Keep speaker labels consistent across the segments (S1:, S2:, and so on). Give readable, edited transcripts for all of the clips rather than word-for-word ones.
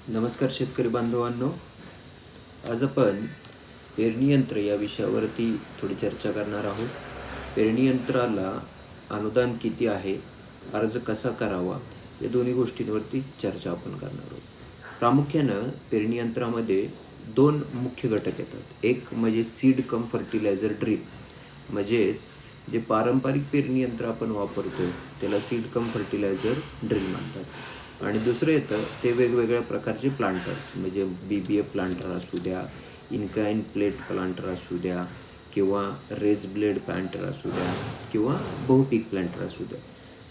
S1: नमस्कार शेतकरी बांधवांनो, आज आपण पेरणी यंत्र या विषयावरती थोडी चर्चा करणार आहोत. पेरणी यंत्राला अनुदान किती आहे, अर्ज कसा करावा, या दोन्ही गोष्टींवरती चर्चा आपण करणार आहोत. प्रामुख्यानं पेरणी यंत्रामध्ये दोन मुख्य घटक येतात. एक म्हणजे सीड कम फर्टिलायझर ड्रिल, म्हणजेच जे पारंपरिक पेरणी यंत्र आपण वापरतो त्याला सीड कम फर्टिलायझर ड्रिल म्हणतात. आणि दुसरं येतं ते वेगवेगळ्या प्रकारचे प्लांटर्स, म्हणजे BBF प्लांटर असू द्या, इनक्लाइन प्लेट प्लांटर असू द्या, किंवा रेज ब्लेड प्लांटर असू द्या, किंवा बहुपीक प्लांटर असू द्या.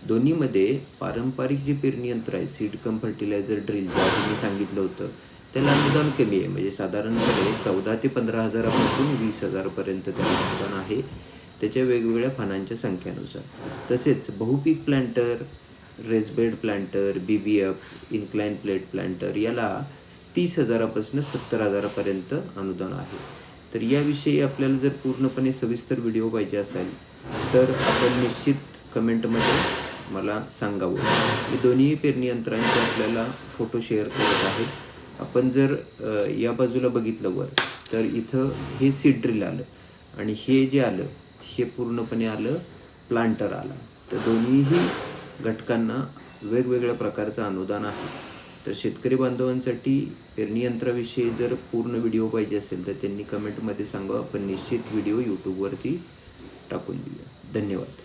S1: दोन्हीमध्ये पारंपरिक जे पेरणी यंत्र आहे सीड कम फर्टिलायझर ड्रिल, जे मी सांगितलं होतं, त्याला अनुदान कमी आहे. म्हणजे साधारणपणे 14 ते 15 हजारापासून 20 हजारापर्यंत त्याला अनुदान आहे, त्याच्या वेगवेगळ्या पानांच्या संख्येनुसार. तसेच बहुपीक planter, raised bed planter, BBF, incline plate planter याला 30 हजारापासून 70 हजारापर्यंत अनुदान आहे. तर याविषयी आपल्याला जर पूर्णपणे सविस्तर व्हिडिओ पाहिजे असेल तर आपण निश्चित कमेंटमध्ये मला सांगावं. मी दोन्ही पेरणी यंत्रांचे आपल्याला फोटो शेअर करत आहे. आपण जर या बाजूला बघितलं वर, तर इथं हे सीड ड्रिल आलं आणि हे जे आलं हे पूर्णपणे आलं प्लांटर आला. तर दोन्हीही घटकांना वेगवेगळ्या प्रकारचं अनुदान आहे. तर शेतकरी बांधवांसाठी पेरणी यंत्राविषयी जर पूर्ण व्हिडिओ पाहिजे असेल तर त्यांनी कमेंटमध्ये सांगा. आपण निश्चित व्हिडिओ यूट्यूबवरती टाकून देऊया. धन्यवाद.